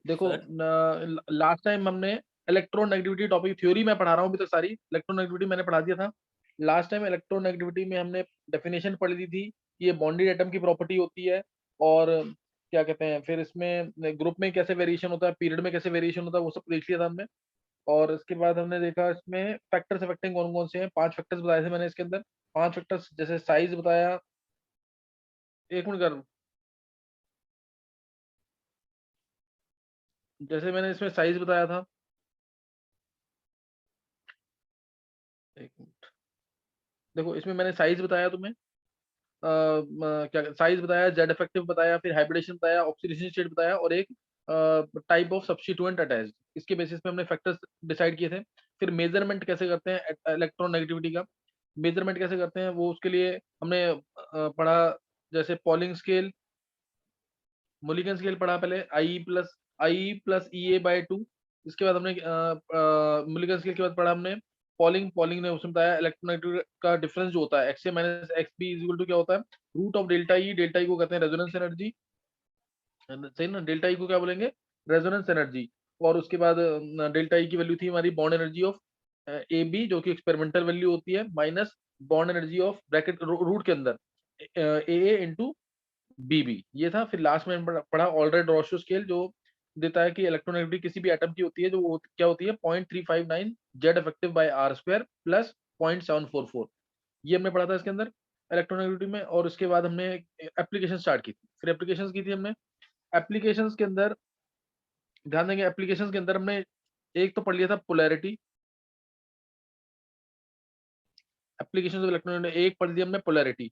देखो sir last time हमने electronegativity topic theory में पढ़ा रहा हूँ अभी तक सारी इलेक्ट्रोनेगेटिविटी मैंने पढ़ा दिया था। लास्ट टाइम इलेक्ट्रोनेगेटिविटी में हमने डेफिनेशन पढ़ ली थी कि ये बॉन्डेड एटम की प्रॉपर्टी होती है और क्या कहते हैं, फिर इसमें ग्रुप में कैसे वेरिएशन होता है, पीरियड में कैसे वेरिएशन होता है, वो सब देख लिया था हमने। और इसके बाद हमने देखा इसमें फैक्टर्स अफेक्टिंग कौन कौन से हैं, 5 फैक्टर्स बताए थे मैंने इसके अंदर। 5 फैक्टर्स जैसे साइज बताया, एक मिनट कर, जैसे मैंने इसमें साइज बताया था, एक मिनट, देखो इसमें मैंने साइज बताया तुम्हें, क्या साइज बताया, जेड इफेक्टिव बताया, फिर हाइब्रिडेशन बताया, ऑक्सीडेशन स्टेट बताया, और एक टाइप ऑफ सब्स्टिट्यूएंट अटैच्ड। इसके बेसिस पे हमने फैक्टर्स डिसाइड किए थे। फिर मेजरमेंट कैसे करते हैं इलेक्ट्रोनेगेटिविटी का, मेजरमेंट कैसे करते हैं वो उसके लिए हमने पढ़ा, जैसे पॉलिंग स्केल, मुलिगन स्केल पढ़ा पहले, आई प्लस ई ए बाई 2। इसके बाद हमने मुलिगन स्केल के बाद पढ़ा हमने पॉलिंग। पॉलिंग ने उसमें बताया इलेक्ट्रोनेगेटिव का डिफरेंस जो होता है, X A minus X B is equal to क्या होता है, root of delta E. Delta E को कहते हैं रेजोनेंस एनर्जी, सही ना, डेल्टा ई को क्या बोलेंगे, रेजोनेंस एनर्जी। और उसके बाद डेल्टा ई की वैल्यू थी हमारी bond energy of A B, जो कि एक्सपेरिमेंटल वैल्यू होती है, minus bond energy of bracket root के अंदर ए इंटू बीबी, ये था। फिर लास्ट में पढ़ा ऑलरेड रोशो स्केल, जो देता है कि इलेक्ट्रोनेगेटिविटी किसी भी एटम की होती है जो क्या होती है 0.359 Z effective by R square plus 0.744। ये हमने पढ़ा था इसके अंदर इलेक्ट्रोनेगेटिविटी में। और उसके बाद हमने एप्लीकेशन स्टार्ट की थी, फिर एप्लीकेशन की थी हमने। एप्लीकेशंस के अंदर ध्यान देंगे, एप्लीकेशंस के अंदर हमने एक तो पढ़ लिया था पोलैरिटी, एप्लीकेशन ऑफ इलेक्ट्रोनेगेटिविटी, एक पढ़ लिया हमने पोलैरिटी।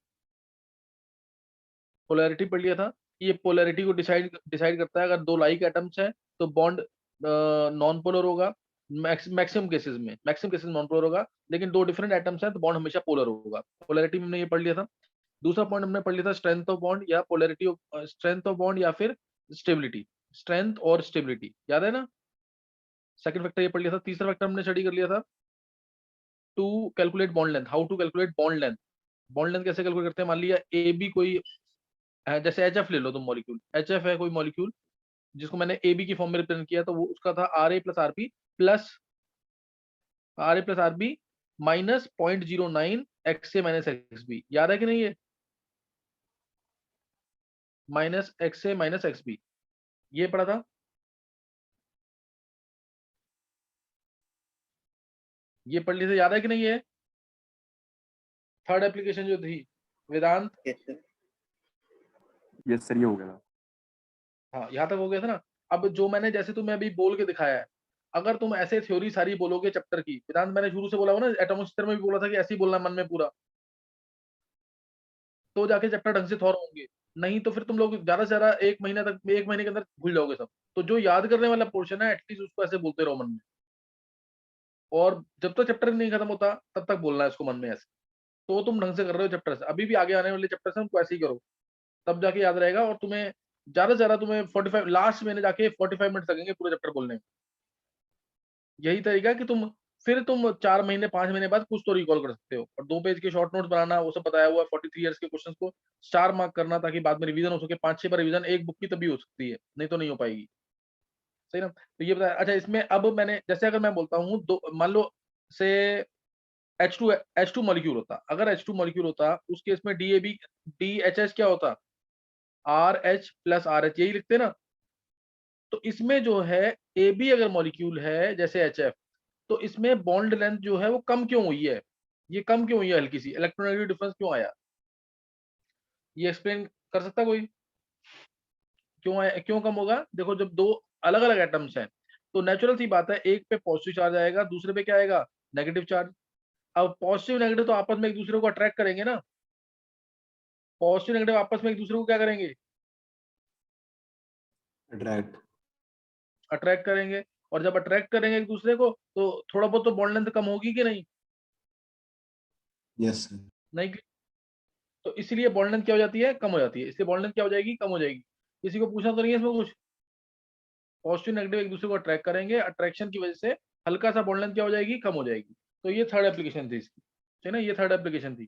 पोलैरिटी पढ़ लिया था, ये पोलैरिटी को डिसाइड डिसाइड करता है, अगर दो लाइक एटम्स हैं तो बॉन्ड नॉन पोलर होगा, मैक्सिमम केसेस नॉन पोलर होगा, लेकिन दो डिफरेंट एटम्स हैं तो बॉन्ड हमेशा पोलर होगा। पोलैरिटी में हमने ये पढ़ लिया था। दूसरा पॉइंट हमने पढ़ लिया था स्ट्रेंथ ऑफ बॉन्ड या polarity of, strength of bond या फिर स्टेबिलिटी, स्ट्रेंथ और स्टेबिलिटी, याद है ना। सेकंड फैक्टर ये पढ़ लिया था। तीसरा फैक्टर हमने स्टडी कर लिया था to calculate bond length, how to calculate bond length. Bond length कैसे कैलकुलेट करते हैं, मान लिया ए बी कोई जैसे एच एफ ले लो तुम, मॉलिक्यूल एच एफ है कोई मॉलिक्यूल जिसको मैंने ए बी की फॉर्म में रिप्रेजेंट किया, तो वो उसका था R A plus R B minus 0.09 X A minus X B, याद है कि नहीं, ये minus X A minus X B, ये पढ़ा था। ये पढ़ ली थी, याद है कि नहीं ये थर्ड एप्लीकेशन जो थी वेदांत। यस सर, ये हो गया था। हाँ यहाँ तक हो गया था ना। अब जो मैंने जैसे तुम्हें अभी बोल के दिखाया है, अगर तुम ऐसे थ्योरी सारी बोलोगे चैप्टर की, वेदांत मैंने शुरू से बोला हुआ ना, एटॉमिक स्ट्रक्चर में भी बोला था कि ऐसे ही बोलना मन में पूरा, तो जाके चैप्टर ढंग से थॉर होंगे। नहीं तो फिर तुम लोग ज्यादा से ज्यादा एक महीने तक, एक महीने के अंदर भूल जाओगे सब। तो जो याद करने वाला पोर्शन है एटलीस्ट उसको ऐसे बोलते रहो मन में, और जब तक चैप्टर नहीं खत्म होता तब तक बोलना है इसको मन में ऐसे। तो तुम ढंग से कर रहे हो चैप्टर से, अभी भी आगे आने वाले चैप्टर से उनको ऐसे ही करो, तब जाके याद रहेगा। और तुम्हें ज्यादा से ज्यादा तुम्हें 45 लास्ट में जाके 45 मिनट लगेंगे पूरे चैप्टर बोलने में। यही तरीका है कि तुम फिर तुम 4 महीने 5 महीने बाद कुछ तो रिकॉल कर सकते हो। और 2 पेज के शॉर्ट नोट्स बनाना, वो सब बताया हुआ है, 43 ईयर्स के क्वेश्चंस को स्टार मार्क करना, ताकि बाद में रिवीजन हो सके। 5-6 बार रिवीजन एक बुक की तभी हो सकती है, नहीं तो नहीं हो पाएगी, सही ना। तो ये बताया। अच्छा इसमें अब मैंने जैसे अगर मैं बोलता हूँ दो, मान लो से H2 मॉलिक्यूल होता, अगर H2 मॉलिक्यूल होता उस केस में DAB DHH क्या होता, RH प्लस RH, यही लिखते ना। तो इसमें जो है AB अगर मॉलिक्यूल है जैसे HF, तो इसमें बॉन्ड लेंथ जो है वो कम क्यों हुई है, ये कम क्यों हुई है, हल्की सी इलेक्ट्रोनेगेटिव डिफरेंस क्यों आया, ये एक्सप्लेन कर सकता कोई, क्यों आया, क्यों कम होगा। देखो जब दो अलग अलग एटम्स हैं तो नेचुरल सी बात है, एक पे पॉजिटिव चार्ज आएगा, दूसरे पे क्या आएगा, नेगेटिव चार्ज। अब पॉजिटिव नेगेटिव तो आपस में एक दूसरे को अट्रैक्ट करेंगे ना, पॉजिटिव नेगेटिव आपस में एक दूसरे को क्या करेंगे, अट्रैक्ट। अट्रैक्ट करेंगे। और जब अट्रैक्ट करेंगे एक दूसरे को तो थोड़ा बहुत तो बॉन्ड लेंथ कम होगी कि नहीं, यस सर। नहीं। तो इसलिए बॉन्ड लेंथ क्या हो जाती है, कम हो जाती है, इसलिए बॉन्ड लेंथ क्या हो जाएगी, कम हो जाएगी। किसी को पूछना तो नहीं है इसमें कुछ, पॉजिटिव नेगेटिव एक दूसरे को अट्रैक्ट करेंगे, अट्रैक्शन की वजह से हल्का सा बॉन्ड लेंथ क्या हो जाएगी, कम हो जाएगी। तो ये थर्ड एप्लीकेशन थी इसकी, है ना, ये थर्ड एप्लीकेशन थी।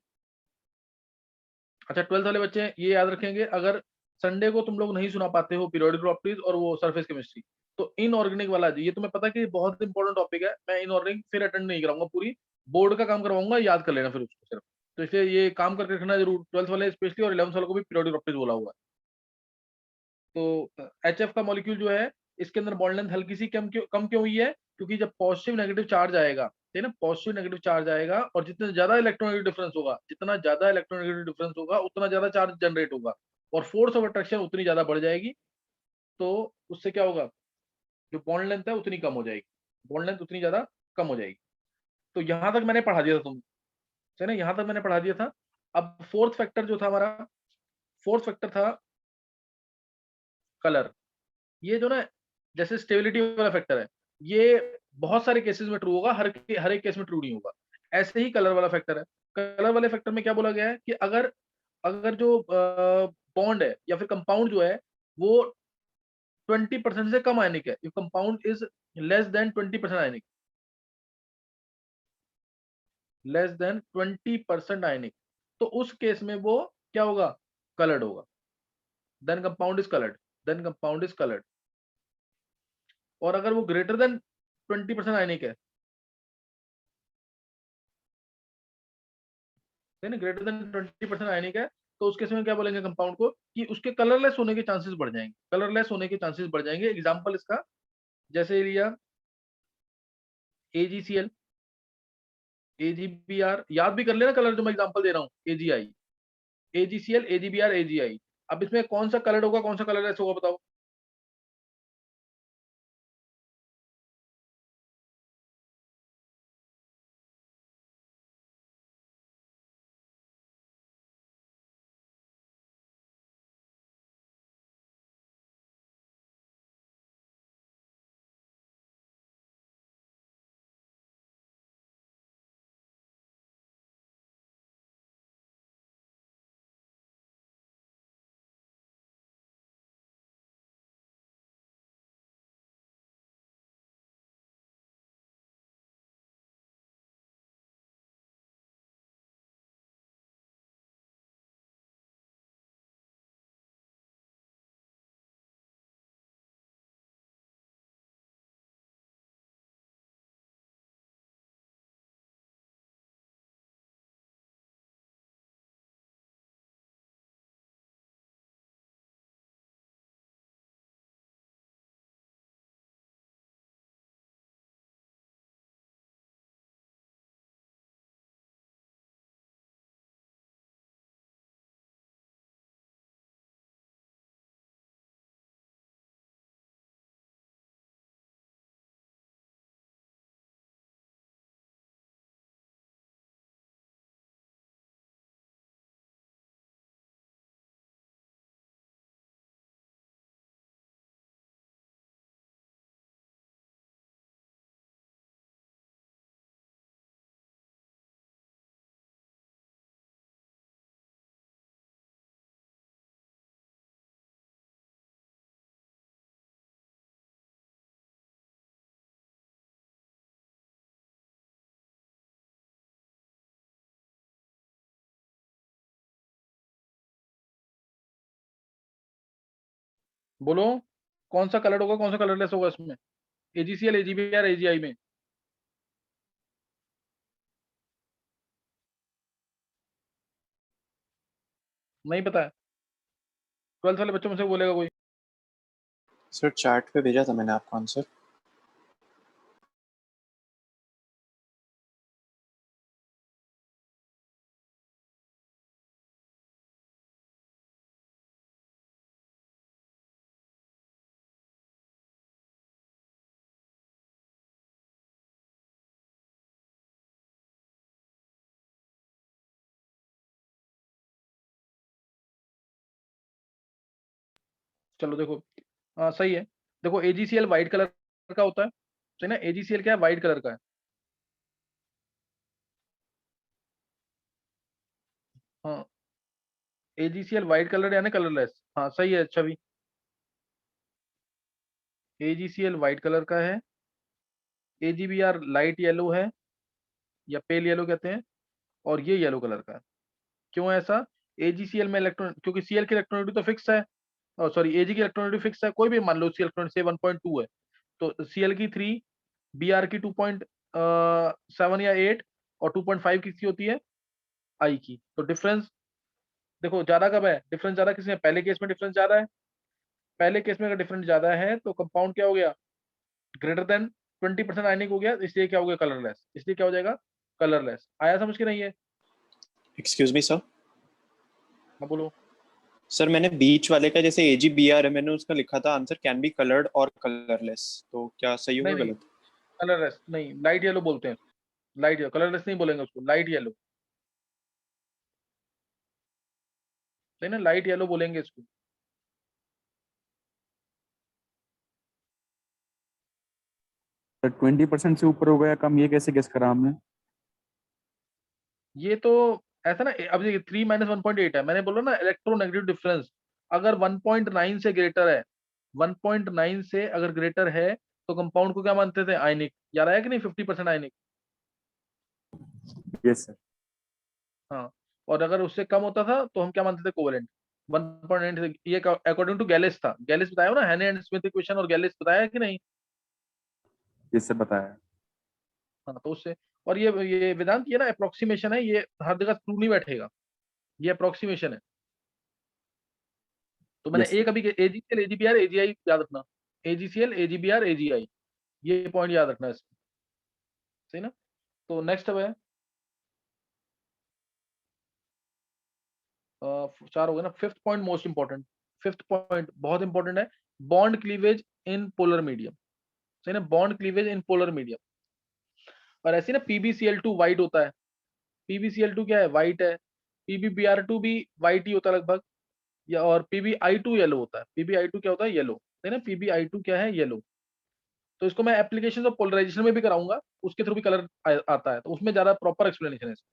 अच्छा 12th वाले बच्चे ये याद रखेंगे, अगर संडे को तुम लोग नहीं सुना पाते हो पीरियोडिक प्रॉपर्टीज और वो सरफेस केमिस्ट्री। तो इनऑर्गेनिक वाला ये तुम्हें पता है कि बहुत इंपॉर्टेंट टॉपिक है, मैं इनऑर्गेनिक फिर अटेंड नहीं कराऊंगा, पूरी बोर्ड का काम करवाऊंगा, याद कर लेना फिर उसको सिर्फ। तो इसलिए ये काम करके रखना जरूर, 12th वाले स्पेशली और 11th वालों को भी पीरियोडिक प्रॉपर्टीज बोला हुआ है। तो HF का मॉलिक्यूल जो है, इसके अंदर बॉन्ड लेंथ हल्की सी कम क्यों हुई है? क्योंकि जब पॉजिटिव नेगेटिव चार्ज आएगा, ठीक है ना, पॉजिटिव नेगेटिव चार्ज आएगा और जितना ज्यादा इलेक्ट्रोनेगेटिव डिफरेंस होगा, जितना ज्यादा इलेक्ट्रोनेगेटिव डिफरेंस होगा उतना ज्यादा चार्ज जनरेट होगा और फोर्स ऑफ अट्रैक्शन उतनी ज्यादा बढ़ जाएगी। तो उससे क्या होगा, जो बॉन्ड लेंथ है उतनी कम हो जाएगी, बॉन्ड लेंथ उतनी ज्यादा कम हो जाएगी। तो यहां तक मैंने पढ़ा दिया था तुम, है ना, यहां तक मैंने पढ़ा दिया था। अब फोर्थ फैक्टर जो था हमारा, फोर्थ फैक्टर था कलर। ये जो ना, जैसे स्टेबिलिटी वाला फैक्टर है, ये बहुत सारे केसेस में ट्रू होगा, हर एक केस में ट्रू नहीं होगा। ऐसे ही कलर वाला फैक्टर है। कलर वाले फैक्टर में क्या बोला गया है कि अगर अगर जो बॉन्ड है या फिर कंपाउंड जो है वो 20% से कम आयनिक है, if compound is less than 20% ionic, less than 20% ionic, तो उस केस में वो क्या होगा, कलर्ड होगा। Then compound is coloured, then compound is coloured. और अगर वो ग्रेटर देन 20% आयनिक है ना, ग्रेटर देन 20% आयनिक है, तो उस केस में क्या बोलेंगे कंपाउंड को कि उसके कलरलेस होने के चांसेस बढ़ जाएंगे, कलरलेस होने के चांसेस बढ़ जाएंगे। एग्जांपल इसका जैसे लिया AgCl, AgBr, याद भी कर लेना कलर जो मैं एग्जांपल दे रहा हूँ, AgI, AgCl, AgBr, AgI। अब इसमें कौन सा कलर होगा, कौन सा कलरलेस होगा, बताओ। बोलो कौन सा कलर होगा, कौन सा कलरलेस होगा इसमें, AgCl, AgBr, AgI में। नहीं पता है, 12th वाले बच्चों में से बोलेगा कोई। सर चैट पे भेजा था मैंने आपको आंसर। चलो देखो, हाँ सही है। देखो AgCl व्हाइट कलर का होता है, सही ना, AgCl क्या है, व्हाइट कलर का है। हाँ, AgCl व्हाइट कलर यानी कलरलेस, हाँ सही है छवि। AgCl व्हाइट कलर का है, AgBr लाइट येलो है या पेल येलो कहते हैं, और ये येलो कलर का है। क्यों ऐसा? AgCl में इलेक्ट्रॉन, क्योंकि Cl की इलेक्ट्रॉनिटी तो फिक्स है, सॉरी Ag की इलेक्ट्रॉनिटी फिक्स है, कोई भी मान लो, सी इलेक्ट्रॉनिटी से 1.2 है, तो Cl की 3, Br की 2.7 या 8 और 2.5 किसकी होती है, I की। तो डिफरेंस देखो ज्यादा कब है, डिफरेंस ज्यादा किसमें, पहले केस में डिफरेंस ज्यादा है, पहले केस में अगर डिफरेंस ज्यादा है तो कंपाउंड क्या हो गया, ग्रेटर देन 20% आयनिक हो गया, इसलिए क्या हो गया, कलरलेस, इसलिए क्या हो जाएगा, कलरलेस। आया समझ के नहीं है? Excuse me sir. हाँ बोलो। सर मैंने बीच वाले का जैसे AgBr है, मैंने उसका लिखा था आंसर कैन बी कलर्ड और कलरलेस, तो क्या सही नहीं होगा नहीं, गलत? कलरलेस नहीं, लाइट येलो बोलते हैं, लाइट येलो, कलरलेस नहीं बोलेंगे उसको, लाइट येलो, सही ना, लाइट येलो बोलेंगे इसको। 20% से ऊपर हो गया कम, ये कैसे गेस करा हमने? ये तो ऐसा ना, अब देखिए 3 - 1.8 है, मैंने बोला ना इलेक्ट्रोनेगेटिव डिफरेंस, अगर 1.9 से ग्रेटर है, 1.9 से अगर ग्रेटर है तो कंपाउंड को क्या मानते थे, आयनिक, याद आया कि नहीं, 50% आयनिक। Yes sir. हाँ, और अगर उससे कम होता था तो हम क्या मानते थे, कोवेलेंट। 1.9 से, ये अकॉर्डिंग टू गैलिस था, गैलिस बताया हो ना, हैने एंड स्मिथ इक्वेशन, और गैलिस बताया है कि नहीं? यस सर, बताया। हाँ, तो उससे, और ये वेदांत, ये ना अप्रोक्सीमेशन है, ये हर जगह ट्रू नहीं बैठेगा, ये अप्रोक्सीमेशन है। तो मैंने यस सर। एक अभी AgCl AgBr AgI याद रखना, AgCl AgBr AgI, ये पॉइंट याद रखना इसमें, सही ना। तो नेक्स्ट अब है 4 हो गए ना, fifth point most important, fifth point बहुत इंपॉर्टेंट है, बॉन्ड क्लीवेज इन पोलर मीडियम, सही ना, बॉन्ड क्लीवेज इन पोलर मीडियम। और ऐसे ना PbCl2 वाइट होता है, PbCl2 क्या है, वाइट है, PbBr2 भी वाइट ही होता है लगभग, या और PbI2 येलो होता है, PbI2 क्या होता है, येलो, है ना, PbI2 क्या है, येलो। तो इसको मैं एप्लीकेशन ऑफ पोलराइजेशन में भी कराऊंगा, उसके थ्रू भी कलर आता है, तो उसमें ज्यादा प्रॉपर एक्सप्लेनेशन है इसमें।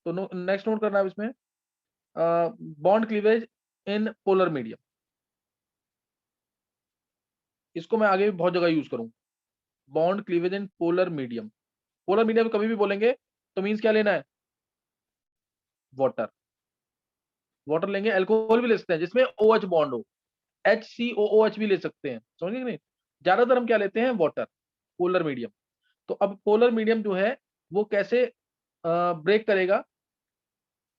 तो नेक्स्ट नोट करना है इसमें, बॉन्ड क्लीवेज इन पोलर मीडियम, इसको मैं आगे भी बहुत जगह यूज करूंगा, बॉन्ड क्लीवेज इन पोलर मीडियम। पोलर मीडियम कभी भी बोलेंगे तो मीन्स क्या लेना है, वाटर, वाटर लेंगे, अल्कोहल भी ले सकते हैं जिसमें OH बॉन्ड हो, HCOOH भी ले सकते हैं, समझ गए कि नहीं, ज्यादातर हम क्या लेते हैं, वाटर, पोलर मीडियम। तो अब पोलर मीडियम जो है वो कैसे ब्रेक करेगा,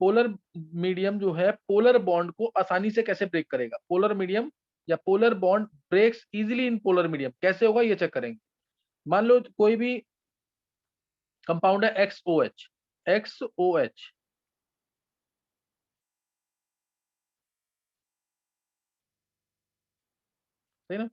पोलर मीडियम जो है पोलर बॉन्ड को आसानी से कैसे ब्रेक करेगा, पोलर मीडियम या polar bond breaks easily in polar medium, कैसे होगा ये चेक करेंगे। मान लो कोई भी कंपाउंड है XOH, XOH, सही ना,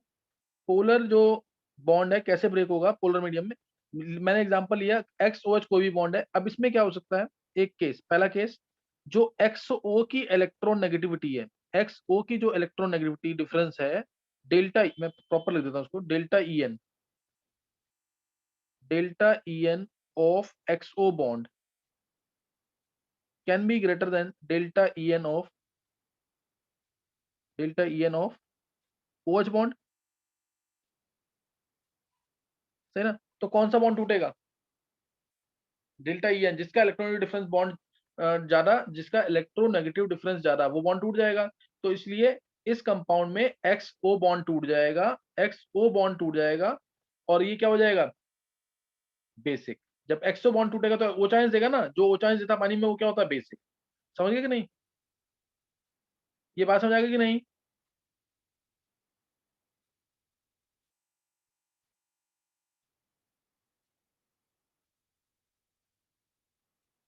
पोलर जो बॉन्ड है कैसे ब्रेक होगा पोलर मीडियम में, मैंने एग्जांपल लिया XOH कोई भी बॉन्ड है, अब इसमें क्या हो सकता है, एक केस, पहला केस, जो XO की इलेक्ट्रॉन नेगेटिविटी है, XO की जो इलेक्ट्रॉन नेगेटिविटी डिफरेंस है, डेल्टा, मैं प्रॉपर लिख देता हूँ उसको, delta EN of XO bond can be greater than delta EN of OH bond, सही ना। तो कौन सा बॉन्ड टूटेगा, डेल्टा EN, जिसका इलेक्ट्रॉनिक डिफरेंस बॉन्ड ज्यादा, जिसका इलेक्ट्रोनेगेटिव डिफरेंस ज्यादा, वो बॉन्ड टूट जाएगा। तो इसलिए इस कंपाउंड में XO बॉन्ड टूट जाएगा, XO बॉन्ड टूट जाएगा, और ये क्या हो जाएगा, बेसिक। जब XO बॉन्ड टूटेगा तो O चांस देगा ना, जो O चांस देता पानी में वो क्या होता है, बेसिक। समझ गए कि नहीं, ये बात समझ आ गई कि नहीं?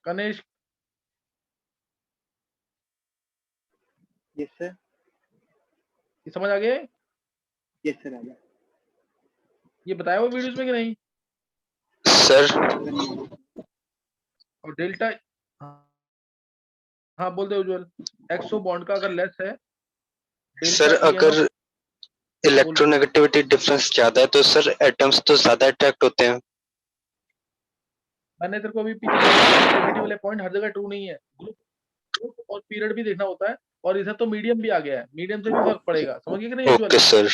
Kanesh, yes sir. ये समझ आ गए, यस सर, आ गया ये बताया हुआ वीडियोस में कि नहीं? सर। और डेल्टा, हाँ बोल दे उज्जवल, XO बॉन्ड का अगर लेस है, डेल्टा सर EN ऑफ, अगर बोल बोल, इलेक्ट्रोनेगेटिविटी डिफरेंस ज्यादा है तो सर एटम्स तो ज्यादा अट्रैक्ट होते हैं। मैंने तेरे को अभी पीछे स्टेबिलिटी वाले पॉइंट हर जगह ट्रू नहीं है, ग्रुप, ग्रुप और पीरियड भी देखना होता है, और इधर तो मीडियम भी आ गया है, मीडियम से भी फर्क पड़ेगा, समझ गए कि नहीं उज्जवल? Okay sir.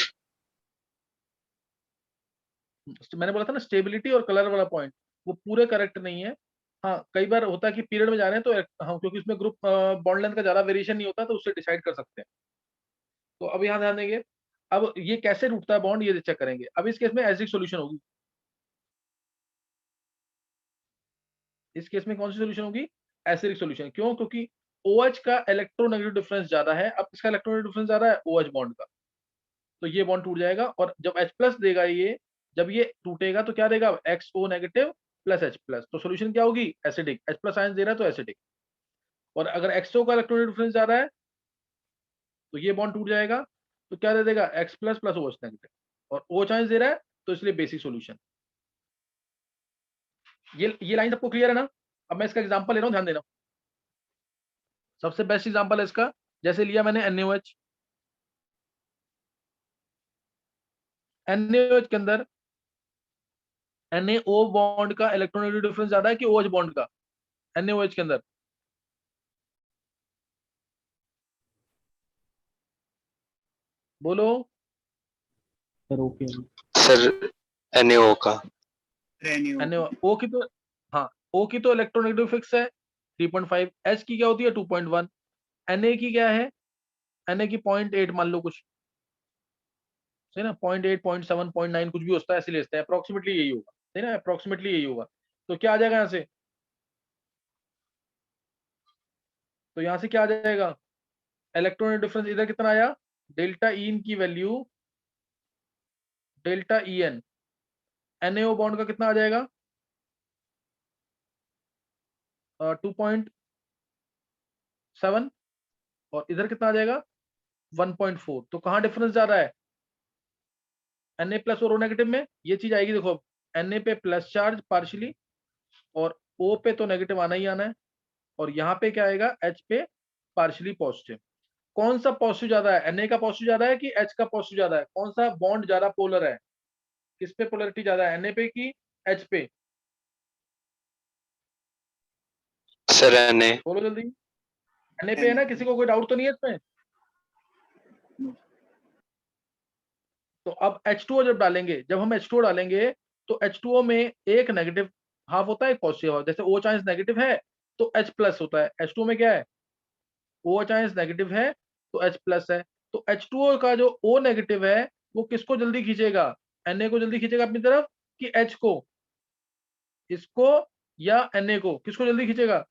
मैंने बोला था ना स्टेबिलिटी और कलर वाला पॉइंट, वो पूरे करेक्ट नहीं है। हाँ, कई बार होता है कि पीरियड में जा रहे हैं तो हाँ, क्योंकि उसमें ग्रुप बॉन्ड लेंथ का ज्यादा वेरिएशन नहीं होता, तो उससे डिसाइड कर सकते हैं। तो अब यहाँ ध्यान देंगे, अब ये कैसे टूटता है बॉन्ड ये चेक करेंगे। अब इस केस में एसिडिक सॉल्यूशन होगी, इस केस में कौन सी सॉल्यूशन होगी, एसिडिक सॉल्यूशन। क्यों? क्योंकि OH का इलेक्ट्रोनेगेटिव डिफरेंस ज्यादा है। अब इसका इलेक्ट्रोनेगेटिव डिफरेंस ज्यादा है OH बॉन्ड का, तो ये बॉन्ड टूट जाएगा। और जब H प्लस देगा ये, जब ये टूटेगा तो क्या देगा, XO negative plus H plus, तो सोल्यूशन क्या होगी, एसिडिक। H प्लस आयन दे रहा है तो एसिडिक। और अगर XO का इलेक्ट्रोनेगेटिव डिफरेंस ज्यादा है तो ये बॉन्ड टूट जाएगा, तो क्या दे देगा, X plus plus OH negative, और OH आयन दे रहा है तो इसलिए बेसिक सोल्यूशन। ये लाइन सबको क्लियर है ना? अब मैं इसका एग्जांपल ले रहा हूं, ध्यान देना। सबसे बेस्ट एग्जांपल है इसका, जैसे लिया मैंने NaOH, NaOH के अंदर NaO बॉन्ड का इलेक्ट्रोनेगेटिव डिफरेंस ज्यादा है कि OH बॉन्ड का, NaOH के अंदर? बोलो। सर NaO का। रेन्यू O की तो, हाँ, O की तो इलेक्ट्रोनेगेटिव फिक्स है 3.5, H की क्या होती है 2.1, Na की क्या है, Na की 0.8 मान लो कुछ, सही ना, 0.8 0.7 0.9 कुछ भी होता है, ऐसे लेते हैं, अप्रोक्सीमेटली यही होगा, सही ना, अप्रोक्सीमेटली यही होगा। तो क्या आ जाएगा यहाँ से, तो यहाँ से क्या आ जाएगा, इलेक्ट्रॉनिक डिफरेंस इधर कितना आया, डेल्टा ई इन की value, delta E N, NaO bond का कितना आ जाएगा, 2.7, और इधर कितना आ जाएगा 1.4। तो कहाँ डिफरेंस जा रहा है, Na प्लस और O नेगेटिव में, ये चीज आएगी देखो, Na पे प्लस चार्ज पार्शियली, और O पे तो नेगेटिव आना ही आना है, और यहाँ पे क्या आएगा, H पे पार्शियली पॉजिटिव। कौन सा पॉजिटिव ज्यादा है, Na का पॉजिटिव ज्यादा है कि H का पॉजिटिव ज्यादा है, कौन सा बॉन्ड ज्यादा पोलर है, किस पे पोलरिटी ज्यादा है, Na पे कि H पे? Sir Na। बोलो जल्दी। Na पे है ना, किसी को कोई डाउट तो नहीं है इसमें? तो अब H2O जब डालेंगे, जब हम H2O डालेंगे तो H2O में एक नेगेटिव हाफ होता है, एक पॉजिटिव हाफ। जैसे OH आयंस नेगेटिव है तो H प्लस होता है, H2O में क्या है, OH आयंस नेगेटिव है तो H प्लस है। तो H2O का जो O नेगेटिव है वो किसको जल्दी खींचेगा, Na को जल्दी खींचेगा अपनी तरफ कि H को, इसको या Na को, किसको जल्दी खींचेगा?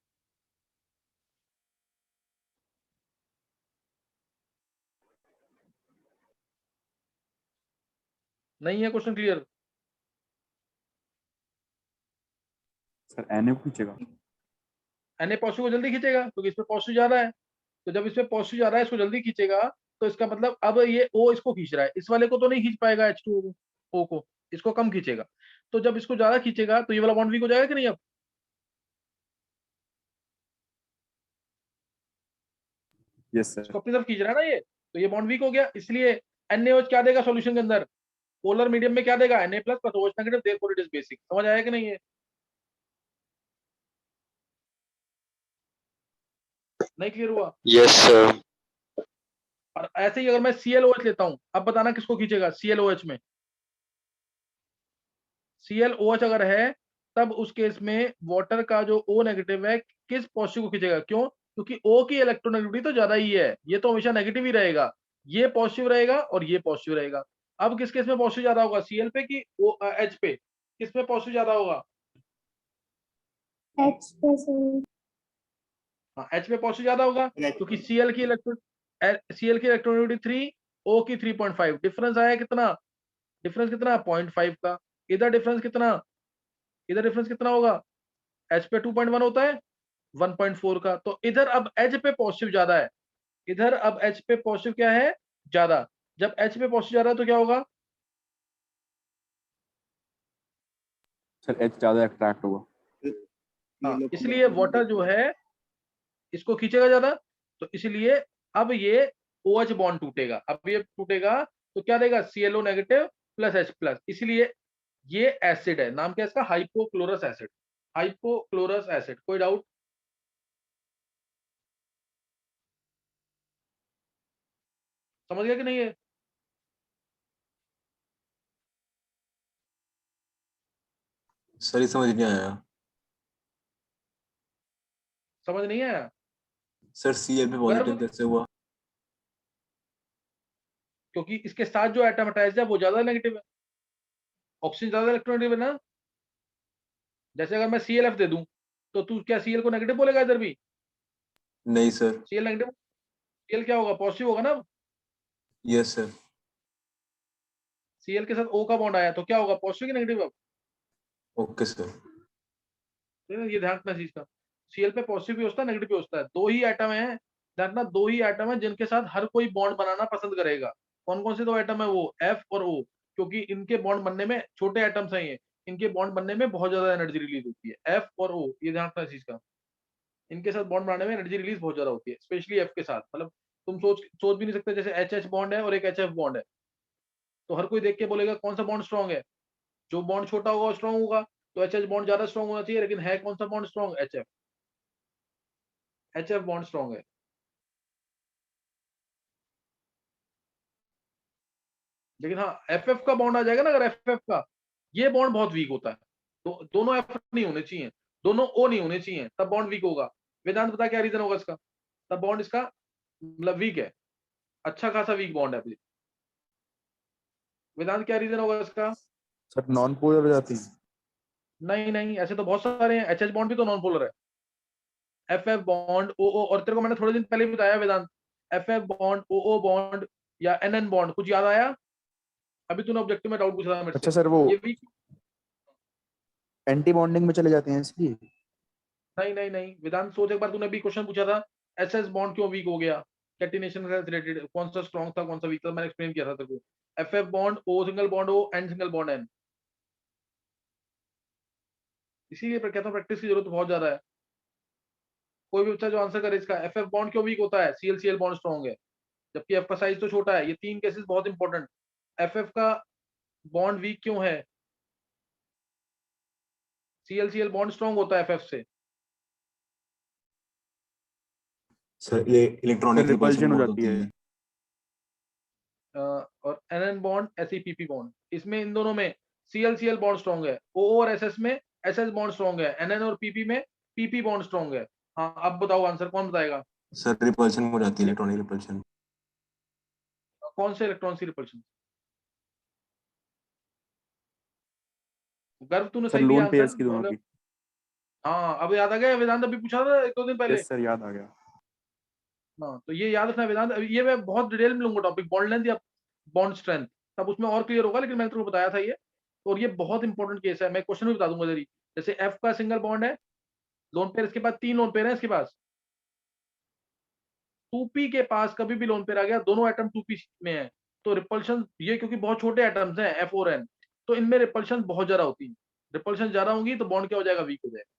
नहीं है क्वेश्चन क्लियर? सर Na को खींचेगा। Na पॉजिटिव को जल्दी खींचेगा क्योंकि इसमें पॉजिटिव ज्यादा है। तो जब इसमें पॉजिटिव ज्यादा है, इसको जल्दी खींचेगा, तो इसका मतलब अब ये O इसको खींच रहा है, इस वाले को तो नहीं खींच पाएगा, H2O O को, इसको कम खींचेगा। तो जब इसको ज्यादा खींचेगा तो ये वाला बॉन्ड वीक हो जाएगा कि नहीं? अब यस सर। इसको अपनी तरफ खींच रहा है ना ये, तो ये बॉन्ड वीक हो गया। इसलिए NaOH क्या देगा सॉल्यूशन के अंदर, पोलर मीडियम में क्या देगा, Na plus plus OH negative, therefore it is basic. समझ आया कि नहीं है? नहीं क्लियर हुआ? Yes sir. और ऐसे ही अगर मैं ClOH लेता हूं, अब बताना किसको खींचेगा ClOH में, ClOH अगर है तब उस केस में वाटर का जो O नेगेटिव है किस पॉजिटिव को खींचेगा? क्यों? क्योंकि O की इलेक्ट्रोनेगेटिविटी तो ज्यादा ही है, ये तो हमेशा नेगेटिव ही रहेगा, ये पॉजिटिव रहेगा और ये पॉजिटिव रहेगा। अब किस केस में पॉजिटिव ज्यादा होगा, Cl पे कि H पे, किस में पॉजिटिव ज्यादा होगा? H plus O. हाँ, H पे पॉजिटिव ज्यादा होगा क्योंकि Cl की इलेक्ट्रोनेगेटिविटी 3, O की 3.5, डिफरेंस आया कितना, डिफरेंस कितना 0.5 का। इधर डिफरेंस कितना, इधर डिफरेंस कितना होगा, H पे 2.1 होता है 1.4 का। तो इधर अब H पे पॉजिटिव ज्यादा है, इधर अब H पे पॉजिटिव क्या है, ज्यादा। जब H पे पॉजिटिव ज्यादा है तो क्या होगा, सर H ज्यादा अट्रैक्ट होगा। हाँ, इसलिए वाटर जो है इसको खींचेगा ज्यादा, तो इसलिए अब ये OH बॉन्ड टूटेगा। अब ये टूटेगा तो क्या देगा, ClO negative plus H plus. इसलिए ये एसिड है, नाम क्या है इसका, हाइपोक्लोरस एसिड, हाइपोक्लोरस एसिड। कोई डाउट? समझ गया कि नहीं है? सर ये समझ नहीं आया। समझ नहीं आया? सर Cl पे गर्भ, पॉजिटिव कैसे हुआ? क्योंकि इसके साथ जो एटम अटैच है वो ज्यादा नेगेटिव है, ऑक्सीजन ज्यादा इलेक्ट्रोनेगेटिव है ना। जैसे अगर मैं ClF दे दूं तो तू क्या Cl को नेगेटिव बोलेगा इधर भी? नहीं सर। Cl नेगेटिव, Cl क्या होगा? पॉजिटिव होगा ना। Yes sir. Cl के साथ O का बॉन्ड आया तो क्या होगा? पॉजिटिव कि नेगेटिव? अब ओके सर। ये ध्यान रखना चीज का, Cl पे पॉजिटिव भी होता है, नेगेटिव भी होता है। दो ही एटम है, ध्यान रखना, दो ही एटम है जिनके साथ हर कोई बॉन्ड बनाना पसंद करेगा। कौन कौन से दो एटम है वो? F और O। क्योंकि इनके बॉन्ड बनने में, छोटे एटम्स हैं ये, इनके बॉन्ड बनने में बहुत ज्यादा एनर्जी रिलीज होती है। F और O, ये ध्यान रखना चीज का, इनके साथ बॉन्ड बनाने में एनर्जी रिलीज बहुत ज्यादा होती है, स्पेशली F के साथ। मतलब तुम सोच भी नहीं सकते, जैसे HH बॉन्ड है और एक HF बॉन्ड है, तो हर कोई देख के बोलेगा कौन सा बॉन्ड स्ट्रॉन्ग है? जो बॉन्ड छोटा होगा स्ट्रॉन्ग होगा, तो HH बॉन्ड ज्यादा स्ट्रॉन्ग होना चाहिए, लेकिन है कौन सा bond strong? HF bond strong है। लेकिन हाँ, FF का बॉन्ड आ जाएगा ना, अगर FF का, ये बॉन्ड बहुत वीक होता है, तो दोनों F नहीं होने चाहिए, दोनों O नहीं होने चाहिए, तब बॉन्ड वीक होगा। वेदांत बता क्या रीजन होगा इसका? तब बॉन्ड इसका मतलब वीक है, अच्छा खासा वीक बॉन्ड है। वेदांत क्या रीजन होगा इसका? सर नॉन पोलर हो जाती है। नहीं नहीं, ऐसे तो बहुत सारे हैं। HH बॉन्ड भी तो नॉन पोलर है। FF बॉन्ड OO, और तेरे को मैंने थोड़े दिन पहले भी बताया वेदांत, FF बॉन्ड OO बॉन्ड या NN बॉन्ड, कुछ याद आया? अभी तूने ऑब्जेक्टिव में डाउट पूछा था मेरे अच्छा से, सर, वो ये वीक। एंटी बॉन्डिंग में चले जाते हैं इसलिए। नहीं नहीं नहीं, वेदांत सोच, एक बार तूने भी क्वेश्चन पूछा था, SS बॉन्ड क्यों वीक हो गया, कैटिनेशन से रिलेटेड, कौन सा स्ट्रॉन्ग था कौन सा वीक था, मैंने एक्सप्लेन किया था तेरे को। FF bond O single bond O, N single bond N। इसीलिए कहता हूं प्रैक्टिस की जरूरत बहुत ज्यादा है। कोई भी बच्चा जो आंसर करे इसका, FF बॉन्ड क्यों वीक होता है? ClCl बॉन्ड स्ट्रॉन्ग है, जबकि F का साइज तो छोटा है। ये तीन केसेस बहुत इंपॉर्टेंट। FF का बॉन्ड वीक क्यों है? ClCl बॉन्ड स्ट्रॉन्ग होता है FF से। सर ये इलेक्ट्रॉनिक रिपल्शन रिपल्शन हो बहुत जाती होती है। है। और NN बॉन्ड SEPP बॉन्ड, इसमें इन दोनों में ClCl बॉन्ड स्ट्रॉन्ग है। O और SS में SS बॉन्ड स्ट्रॉन्ग है। NN और PP में PP बॉन्ड स्ट्रॉन्ग है। हाँ, अब बताओ आंसर कौन बताएगा? सर रिपल्शन हो जाती है, इलेक्ट्रॉनिक रिपल्शन। कौन से इलेक्ट्रॉन की रिपल्शन? गर्व, तूने सर सही दिया लोन आंसर, पेयर्स की दोनों मतलब की। हाँ अब याद आ गया। वेदांत अभी पूछा था 1-2 दिन पहले। यस सर, याद आ गया। हाँ, तो ये याद रखना वेदांत। ये मैं बहुत डिटेल में लूंगा टॉपिक, बॉन्ड लेंथ या बॉन्ड स्ट्रेंथ, तब उसमें और क्लियर होगा, लेकिन मैंने तुमको बताया था ये। और ये बहुत इंपॉर्टेंट केस है, मैं क्वेश्चन भी बता दूंगा जरी। जैसे F का सिंगल बॉन्ड है, लोन पेयर, इसके पास 3 लोन पेयर है इसके पास। 2p के पास कभी भी लोन पेयर आ गया, दोनों एटम 2p में है, तो रिपल्शन ये, क्योंकि बहुत छोटे एटम्स हैं F और N, तो इनमें रिपल्शन बहुत ज्यादा होती है। रिपल्शन ज्यादा होंगी तो बॉन्ड क्या हो जाएगा? वीक हो जाएगा।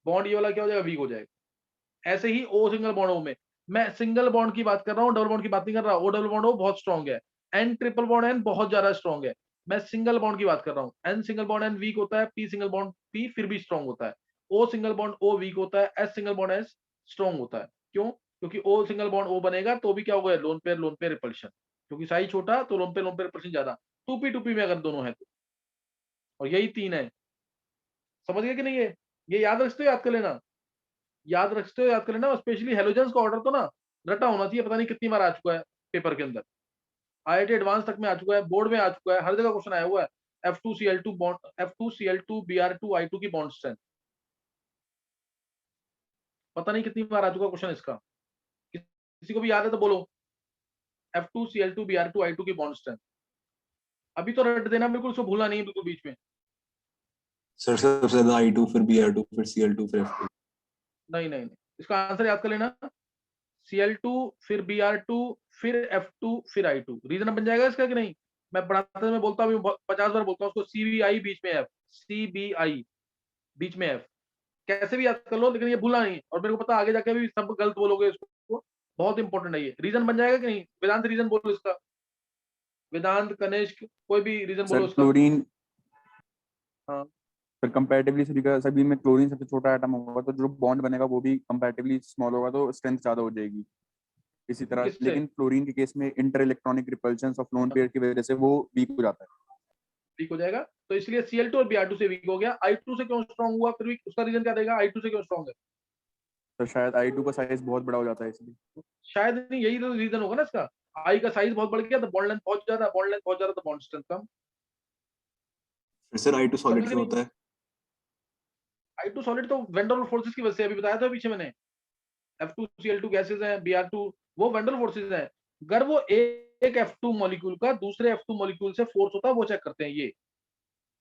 बॉन्ड ये वाला क्या हो जाएगा? वीक हो जाएगा। ऐसे ही O सिंगल बॉन्ड O में, मैं सिंगल बॉन्ड की बात कर रहा हूँ, डबल बॉन्ड की बात नहीं कर रहा। O डबल बॉन्ड O बहुत स्ट्रॉन्ग है, N ट्रिपल बॉन्ड N बहुत ज्यादा स्ट्रॉन्ग है। मैं सिंगल बॉन्ड की बात कर रहा हूँ। N single bond N weak होता है, P सिंगल बॉन्ड P फिर भी स्ट्रॉन्ग होता है। O single bond O weak होता है, S single bond S strong होता है। क्यों? क्योंकि O सिंगल बॉन्ड O बनेगा तो भी क्या होगा? लोन पेयर रिपल्शन, क्योंकि साइज छोटा तो लोन पेयर रिपल्शन ज्यादा। 2p में अगर दोनों है तो, और यही तीन है। समझ गए कि नहीं? ये याद रखते हो, याद कर लेना, याद रखते हो, याद कर लेना। स्पेशली हेलोजेंस का ऑर्डर तो ना रटा होना चाहिए, पता नहीं कितनी बार आ चुका है पेपर के अंदर, IIT एडवांस तक में आ चुका है, बोर्ड में आ चुका है, हर जगह क्वेश्चन आया हुआ है। F2Cl2 बॉन्ड, F2Cl2 Br2I2 की बॉन्ड स्ट्रेंथ, पता नहीं कितनी बार आ चुका क्वेश्चन इसका। किसी को भी याद है तो बोलो। F2Cl2 Br2I2 की बॉन्ड स्ट्रेंथ, अभी तो रट देना बिल्कुल, उसको भूलना नहीं है बिल्कुल बीच में। सर सबसे ज्यादा I2 फिर Br2 फिर Cl2 फिर F2। नहीं नहीं नहीं, इसका आंसर याद कर लेना, Cl2 फिर Br2 फिर F2 फिर I2। रीजन बन जाएगा इसका कि नहीं? मैं पढ़ाते समय बोलता हूँ, 50 बार बोलता हूँ उसको, CBI बीच में F, CBI बीच में F, कैसे भी याद कर लो, लेकिन ये भूलना नहीं। और मेरे को पता आगे जाके भी सब गलत बोलोगे इसको, बहुत इंपॉर्टेंट है ये। रीजन बन जाएगा कि नहीं? वेदांत रीजन बोलो इसका, वेदांत, कनिष्क, कोई भी रीजन बोलो सर इसका। क्लोरीन, हाँ, पर कंपैरेटिवली सभी में क्लोरीन सबसे छोटा एटम होगा, तो जो बॉन्ड बनेगा वो भी कंपैरेटिवली स्मॉल होगा, तो स्ट्रेंथ ज्यादा हो जाएगी इसी तरह। किससे? लेकिन क्लोरीन के केस में inter electronic repulsion of lone pair की वजह से वो वीक हो जाता है। वीक हो जाएगा, तो इसलिए Cl2 और Br2 से वीक हो गया। I2 से क्यों स्ट्रॉन्ग हुआ फिर भी? उसका रीजन क्या देगा? I2 से क्यों स्ट्रॉन्ग है? तो शायद I2 का साइज बहुत बड़ा हो जाता है इसलिए। शायद नहीं, यही तो रीजन होगा ना इसका। आई का साइज बहुत बढ़ गया तो बॉन्ड लेंथ बहुत ज्यादा, बॉन्ड लेंथ बहुत ज्यादा तो बॉन्ड स्ट्रेंथ कम। फिर सर I2 सॉलिड समझ क्यों गए होता है? I2 सॉलिड तो वैन डेर वाल्स फोर्सेस की वजह से, अभी बताया था पीछे मैंने, F2Cl2 गैसेस हैं, Br2 वो वैन डेर वाल्स फोर्सेस हैं। अगर वो एक F2 मॉलिक्यूल का दूसरे F2 मॉलिक्यूल से फोर्स होता है वो चेक करते हैं ये,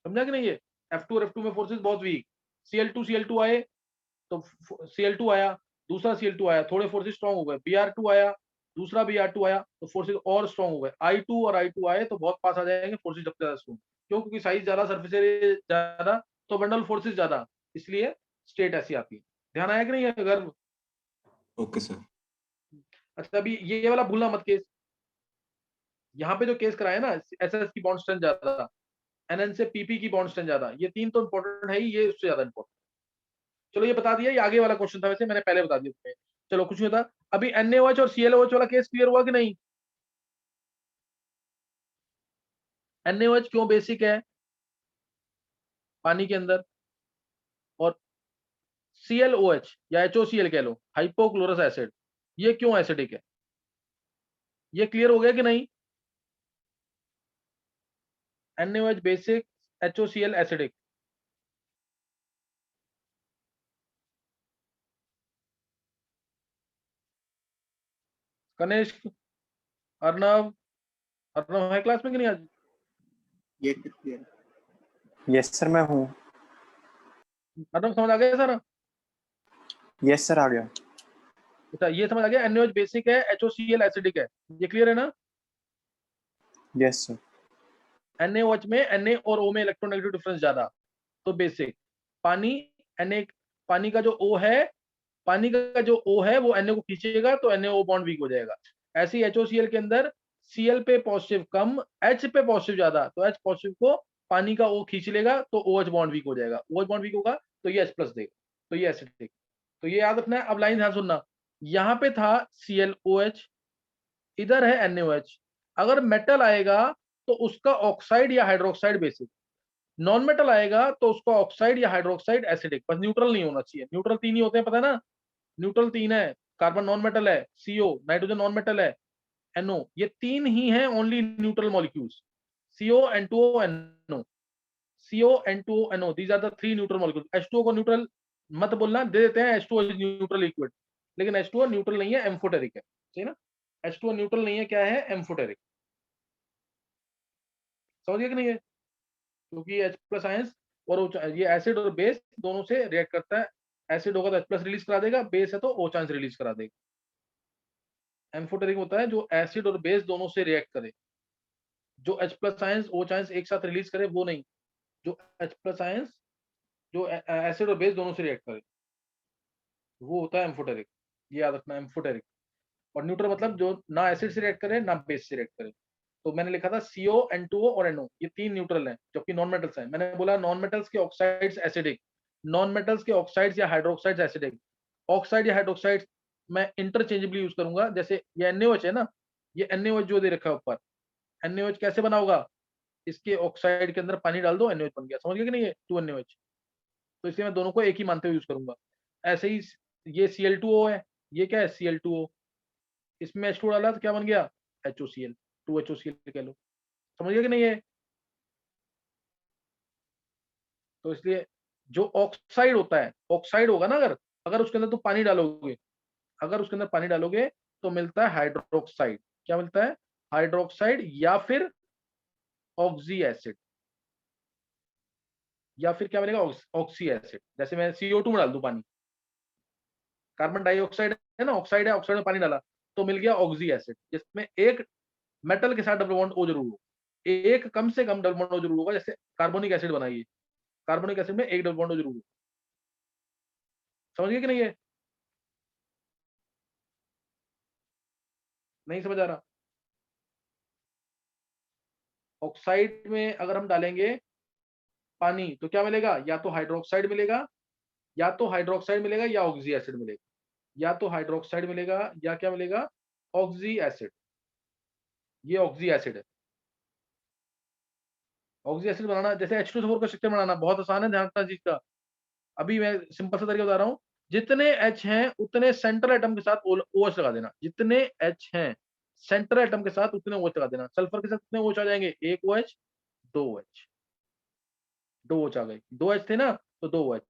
समझा कि नहीं? ये F2 और F2 में फोर्सेस बहुत वीक, Cl2 आए तो Cl2 आया, दूसरा Cl2 आया, थोड़े फोर्सेस स्ट्रांग हो गए, Br2 आया, दूसरा Br2 आया तो फोर्सेस और स्ट्रांग हो गए। I2 और I2 आए तो बहुत पास आ जाएंगे फोर्सेस जब ज्यादा स्ट्रांग, क्यों? क्योंकि साइज ज्यादा, सरफेस एरिया ज्यादा, तो बंडल फोर्सेस ज्यादा, इसलिए स्टेट ऐसी आती है। ध्यान आया कि नहीं है? अगर ओके सर। अच्छा अभी ये वाला भूलना मत केस, यहाँ पे जो केस कराया ना, SS की बॉन्ड स्ट्रेंथ ज्यादा, NN से PP की बॉन्ड स्ट्रेंथ ज्यादा, ये तीन तो इंपॉर्टेंट है ही, ये उससे ज्यादा इंपॉर्टेंट। चलो ये बता दिया, ये आगे वाला क्वेश्चन था, वैसे मैंने पहले बता दिया तुम्हें, चलो कुछ नहीं था। अभी NaOH और ClOH वाला केस क्लियर हुआ कि नहीं? NaOH क्यों बेसिक है पानी के अंदर, और ClOH या HOCl कह लो, हाइपोक्लोरस एसिड, ये क्यों एसिडिक है? ये क्लियर हो गया कि नहीं? NaOH basic, HOCl acidic. Kanishk, Arnav, Arnav है क्लास में कि नहीं आज? ये क्लियर। यस सर मैं हूँ। अर्णव समझ आ गया सारा? यस सर आ गया। अच्छा ये समझ आ गया, NaOH बेसिक है, HOCl एसिडिक है, ये क्लियर है ना? Yes sir. NaOH में Na और O में इलेक्ट्रोनेगेटिव डिफरेंस ज्यादा, तो बेसिक। पानी Na, पानी का जो O है, पानी का जो O है वो Na को खींचेगा तो NaO बॉन्ड वीक हो जाएगा। ऐसे ही HOCl के अंदर Cl पे पॉजिटिव कम, H पे पॉजिटिव ज्यादा, तो H पॉजिटिव को पानी का O खींच लेगा तो OH बॉन्ड वीक हो जाएगा, OH बॉन्ड वीक होगा तो ये H प्लस देगा, तो ये एसिडिक। तो ये याद रखना है। अब लाइन ध्यान सुनना, यहाँ पे था ClOH, इधर है NaOH। अगर मेटल आएगा तो उसका ऑक्साइड या हाइड्रोक्साइड बेसिक, नॉन मेटल आएगा तो उसका ऑक्साइड या हाइड्रोक्साइड एसिडिक, बस न्यूट्रल नहीं होना चाहिए। न्यूट्रल तीन ही होते हैं, पता है ना? न्यूट्रल तीन है, कार्बन नॉन मेटल है, CO नाइट्रोजन नॉन मेटल है, NO, ये तीन ही हैं only neutral molecules, CO N2O NO, CO N2O NO, these are the three neutral molecules. H2O को न्यूट्रल मत बोलना, दे देते हैं H2O इज न्यूट्रल लिक्विड, लेकिन H2O न्यूट्रल नहीं है, एम्फोटेरिक है, ठीक है ना? H2O न्यूट्रल नहीं है, क्या है? एम्फोटेरिक। समझ गए कि नहीं है? क्योंकि H प्लस आयंस और ये एसिड और बेस दोनों से रिएक्ट करता है, एसिड होगा तो H प्लस रिलीज करा देगा, बेस है तो O चांस रिलीज करा देगा। एम्फोटेरिक होता है जो एसिड और बेस दोनों से रिएक्ट करे, जो H plus ions O chance एक साथ रिलीज करे वो नहीं, जो H प्लस आयंस जो एसिड और बेस दोनों से रिएक्ट करे वो होता है एम्फोटेरिक, ये याद रखना, एम्फोटेरिक। और न्यूट्रल मतलब जो ना एसिड से रिएक्ट करे ना बेस से रिएक्ट करे। तो मैंने लिखा था CO N2O और NO, ये तीन न्यूट्रल हैं, जबकि नॉन मेटल्स हैं। मैंने बोला नॉन मेटल्स के ऑक्साइड्स एसिडिक, नॉन मेटल्स के ऑक्साइड्स या हाइड्रोक्साइड्स एसिडिक। ऑक्साइड या हाइड्रोक्साइड्स मैं इंटरचेंजेबली यूज करूंगा, जैसे ये NaOH है ना, ये NaOH जो दे रखा है ऊपर, NaOH कैसे बना होगा? इसके ऑक्साइड के अंदर पानी डाल दो, NaOH बन गया, समझ गए कि नहीं? ये 2NaOH, तो इसलिए मैं दोनों को एक ही मानते हुए यूज करूंगा। ऐसे ही ये Cl2O है, ये क्या है? Cl2O, इसमें H2 डाला तो क्या बन गया? HOCl, 2HOCl कह लो, समझ गए कि नहीं है? तो इसलिए जो ऑक्साइड होता है, ऑक्साइड होगा ना, अगर अगर उसके अंदर तुम पानी डालोगे, अगर उसके अंदर पानी डालोगे तो मिलता है हाइड्रोक्साइड। क्या मिलता है? हाइड्रोक्साइड या फिर ऑक्सी एसिड, या फिर क्या मिलेगा? Oxy acid. जैसे मैं CO2 में डाल दूं पानी, कार्बन डाइऑक्साइड है ना, ऑक्साइड है, ऑक्साइड में पानी डाला तो मिल गया ऑक्सी एसिड, जिसमें एक मेटल के साथ डबल बॉन्ड O जरूर हो, एक कम से कम डबल बॉन्ड O जरूर होगा। जैसे कार्बोनिक एसिड बनाइए, कार्बोनिक एसिड में एक डबल बॉन्ड O जरूर हो, समझ गए कि नहीं है? नहीं समझ आ रहा? ऑक्साइड में अगर हम डालेंगे पानी तो क्या मिलेगा? या तो हाइड्रोक्साइड मिलेगा, या तो हाइड्रोक्साइड मिलेगा या ऑक्सी एसिड मिलेगा, या तो हाइड्रोक्साइड मिलेगा या क्या मिलेगा? Oxy acid. ये ऑक्सी एसिड है। ऑक्सी एसिड बनाना, जैसे H2SO4 का स्ट्रक्चर बनाना बहुत आसान है, ध्यान रखना चीज का। अभी मैं सिंपल सा तरीका बता रहा हूँ, जितने H हैं उतने सेंट्रल एटम के साथ OH लगा देना, जितने H हैं सेंटर एटम के साथ उतने OH लगा देना। सल्फर के साथ कितने OH आ जाएंगे, 1 OH 2 OH, 2 OH आ गए, 2 H थे ना तो 2 OH,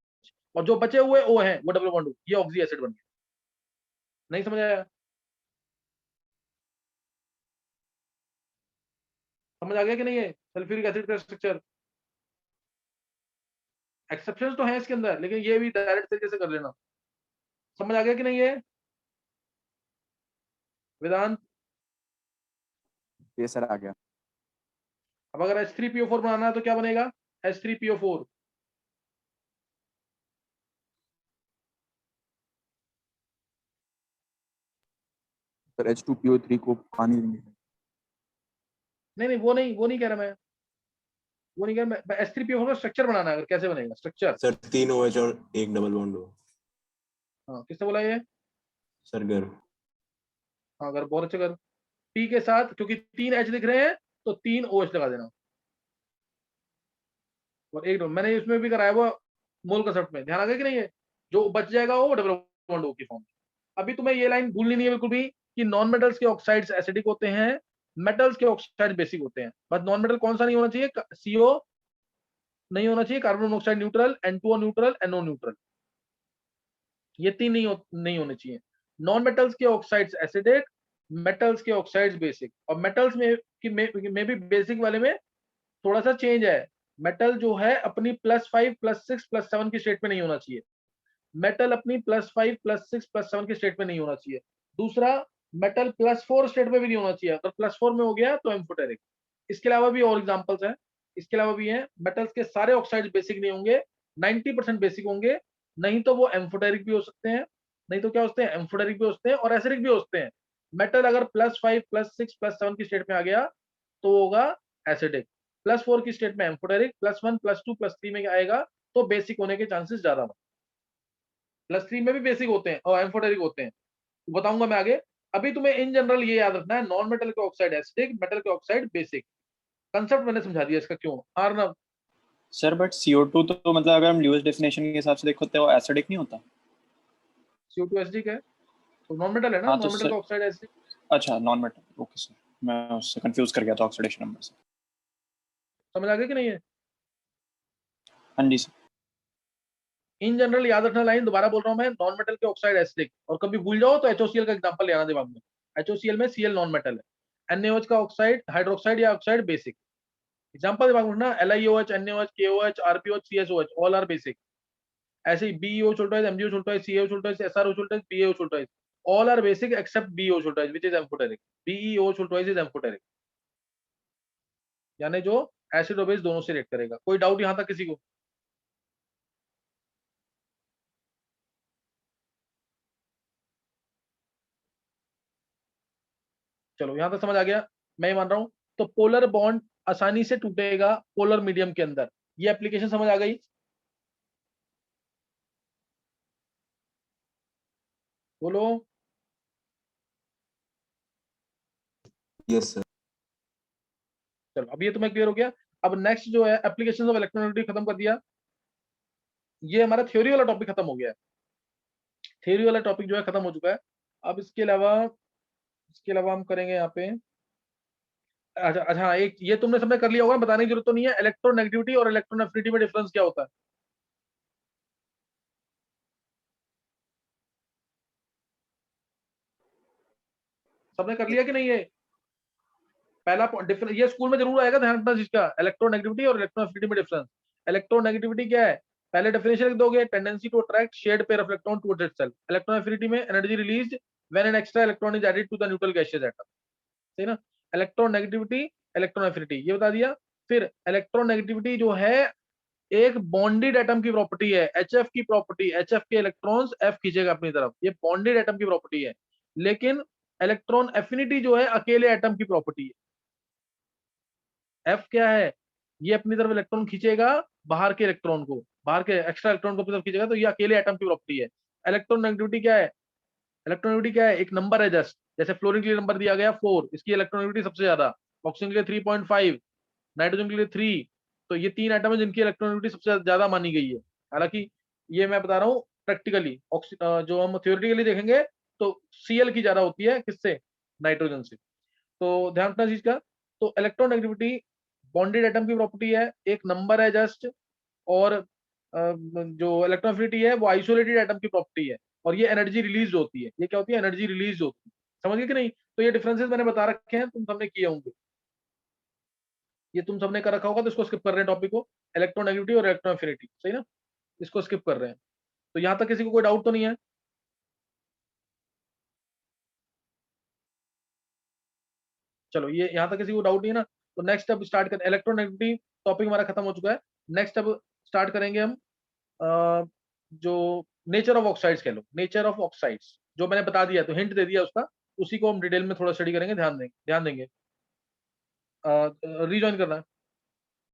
और जो बचे हुए O हैं वो डबल बॉन्ड, ये ऑक्सी एसिड बन गया। नहीं समझ आया? समझ आ गया कि नहीं है सल्फ्यूरिक एसिड का स्ट्रक्चर? एक्सेप्शंस तो हैं इसके अंदर, लेकिन ये भी डायरेक्ट तरीके से कर लेना। समझ आ गया कि नहीं है वेदांत? ये सर आ गया। अब अगर H3PO4 बनाना है तो क्या बनेगा, H3PO4, सर H2PO3 को पानी देंगे। नहीं वो नहीं कह रहा मैं, वो नहीं कह रहा मैं, H3PO4 का स्ट्रक्चर बनाना है, अगर कैसे बनेगा स्ट्रक्चर? सर 3 OH और एक डबल बॉन्ड हो। हाँ किसने बोला ये? सर गर्भ। हाँ अगर बहुत अच्छा कर, P के साथ क्योंकि 3 H दिख रहे हैं तो 3 OH लगा देना, और एक मैंने इसमें भी कराया वो मोल कंसेप्ट में, ध्यान आ गया कि नहीं है? जो बच जाएगा वो डबल बॉन्ड O की फॉर्म। अभी तुम्हें ये लाइन भूलनी नहीं है बिल्कुल भी कि नॉन मेटल्स के ऑक्साइड्स एसिडिक होते हैं, मेटल्स के ऑक्साइड बेसिक होते हैं। बस नॉन मेटल कौन सा नहीं होना चाहिए, CO नहीं होना चाहिए, carbon monoxide neutral, N2O neutral, NO neutral, ये तीन नहीं होने चाहिए। नॉन मेटल्स के ऑक्साइड्स एसिडिक, मेटल्स के ऑक्साइड्स बेसिक, और मेटल्स में भी बेसिक वाले में थोड़ा सा चेंज है। मेटल जो है अपनी +5 +6 +7 की स्टेट में नहीं होना चाहिए, मेटल अपनी +5 +6 +7 की स्टेट में नहीं होना चाहिए। दूसरा, मेटल +4 स्टेट में भी नहीं होना चाहिए, अगर +4 में हो गया तो एम्फोटेरिक। इसके अलावा भी और एग्जांपल्स हैं, इसके अलावा भी हैं, मेटल्स के सारे ऑक्साइड बेसिक नहीं होंगे, 90% बेसिक होंगे, नहीं तो वो एम्फोटेरिक भी हो सकते हैं, नहीं तो क्या होते हैं, एम्फोटेरिक भी होते हैं और एसिडिक भी होते हैं। मेटल अगर +5 +6 +7 की स्टेट में आ गया तो होगा एसिडिक, +4 की स्टेट में एम्फोटेरिक, +1 +2 +3 में आएगा तो बेसिक होने के चांसेस ज्यादा हों। +3 में भी बेसिक होते हैं और एम्फोटेरिक होते हैं, बताऊंगा मैं आगे। अभी तुम्हें इन जनरल ये याद रखना है, नॉन मेटल के ऑक्साइड एसिडिक, मेटल के ऑक्साइड बेसिक। कंसेप्ट मैंने समझा दिया इसका, क्यों अर्नब? सर बट CO2 तो मतलब अगर हम ल्यूइस डेफिनेशन के हिसाब से देखो तो वो एसिडिक नहीं होता? CO2 एसिडिक है तो नॉन मेटल है ना, हाँ तो नॉन मेटल सर, का ऑक्साइड एसिडिक। अच्छा नॉन मेटल, ओके सर, मैं उससे कंफ्यूज कर गया था ऑक्सीडेशन नंबर से। समझ आ गया कि नहीं है? हाँ जी सर। इन जनरल याद रखना लाइन, दोबारा बोल रहा हूं मैं, नॉन मेटल के ऑक्साइड एसिडिक, और कभी भूल जाओ तो HOCl का एग्जांपल ले आना दिमाग में। HOCl में Cl नॉन मेटल है, NaOH का ऑक्साइड हाइड्रोक्साइड या ऑक्साइड बेसिक। एग्जांपल दिमाग में रखना, LiOH, NaOH, KOH, RPOH, CSOH all are basic. ऐसे ही BeO छोटा है, MgO छोटा है, CaO छोटा है, SRO छोटा है, PaO छोटा है, all are basic except BeO छोटा है, व्हिच इज एम्फोटेरिक। BeO छोटा इज एम्फोटेरिक, यानी जो एसिड और बेस दोनों से रिएक्ट करेगा। कोई डाउट यहां तक किसी को? चलो यहां तक समझ आ गया, मैं ये मान रहा हूं। तो पोलर बॉन्ड आसानी से टूटेगा पोलर मीडियम के अंदर, ये एप्लीकेशन समझ आ गई? बोलो। Yes sir. चलो अब ये तुम्हें क्लियर हो गया। अब नेक्स्ट जो है एप्लीकेशन ऑफ इलेक्ट्रोनेगेटिविटी खत्म कर दिया, ये हमारा थ्योरी वाला टॉपिक खत्म हो गया है, थ्योरी वाला टॉपिक जो है खत्म हो चुका है। अब इसके अलावा हम करेंगे यहाँ पे, अच्छा अच्छा हाँ, एक ये तुमने सबने कर लिया होगा, बताने की जरूरत तो नहीं है, इलेक्ट्रोनेगेटिविटी और इलेक्ट्रोनेफिनिटी में डिफरेंस क्या होता है? सबने कर लिया कि नहीं? ये पहला डिफरेंस, ये स्कूल में जरूर आएगा, ध्यान रखना जिसका, इलेक्ट्रोनेगेटिविटी और इलेक्ट्रोनेफिनिटी में डिफरेंस। इलेक्ट्रोनेगेटिविटी क्या है, पहले डेफिनेशन लिख दोगे, tendency to attract shared pair of electron towards itself. Electron affinity में energy released when an extra electron is added to the neutral gaseous atom, सही ना? इलेक्ट्रोनेगेटिविटी, इलेक्ट्रोनेफिनिटी, ये बता दिया। फिर इलेक्ट्रोनेगेटिविटी जो है एक बॉन्डेड एटम की प्रॉपर्टी है, HF की प्रॉपर्टी, HF के इलेक्ट्रॉन्स F खींचेगा अपनी तरफ, ये बॉन्डेड एटम की प्रॉपर्टी है। लेकिन इलेक्ट्रॉन एफिनिटी जो है अकेले एटम की प्रॉपर्टी है। F क्या है, ये अपनी तरफ इलेक्ट्रॉन खींचेगा, बाहर के इलेक्ट्रॉन को, बाहर के एक्स्ट्रा इलेक्ट्रॉन को अपनी तरफ खींचेगा, तो ये अकेले एटम की प्रॉपर्टी है। इलेक्ट्रोनेगेटिविटी क्या है, इलेक्ट्रोनेगेटिविटी क्या है, एक नंबर है जस्ट, जैसे फ्लोरीन के लिए नंबर दिया गया 4, इसकी इलेक्ट्रोनेगेटिविटी सबसे ज्यादा, ऑक्सीजन के लिए 3.5, नाइट्रोजन के लिए 3, तो ये 3 एटम है जिनकी इलेक्ट्रोनेगेटिविटी सबसे ज्यादा मानी गई है। हालांकि ये मैं बता रहा हूँ प्रैक्टिकली, जो हम थ्योरेटिकली देखेंगे तो Cl की ज्यादा होती है, किससे, नाइट्रोजन से। तो ध्यान रखना चीज का। तो इलेक्ट्रोनेगेटिविटी बॉन्डेड एटम की प्रॉपर्टी है, एक नंबर है जस्ट, और जो इलेक्ट्रोनेगेटिविटी है वो आइसोलेटेड एटम की प्रॉपर्टी है, और ये एनर्जी रिलीज होती है। ये क्या होती है? एनर्जी रिलीज होती है। समझ गए कि नहीं? तो ये डिफरेंसेस मैंने बता रखे हैं, तुम सबने किए होंगे, ये तुम सबने कर रखा होगा, तो इसको स्किप कर रहे हैं टॉपिक को, इलेक्ट्रोनेगेटिविटी और इलेक्ट्रोनेगेटिविटी, सही ना? इसको स्किप कर रहे हैं। तो यहां तक किसी को कोई डाउट तो नहीं है? चलो, ये यहां तक किसी को डाउट नहीं है ना? तो नेक्स्ट अब स्टार्ट करें, इलेक्ट्रोनेगेटिविटी टॉपिक हमारा खत्म हो चुका है। नेक्स्ट अब स्टार्ट करेंगे हम जो नेचर ऑफ ऑक्साइड्स कह लो, नेचर ऑफ ऑक्साइड्स, जो मैंने बता दिया, तो हिंट दे दिया उसका, उसी को हम डिटेल में थोड़ा स्टडी करेंगे, ध्यान देंगे। रीजॉइन करना है।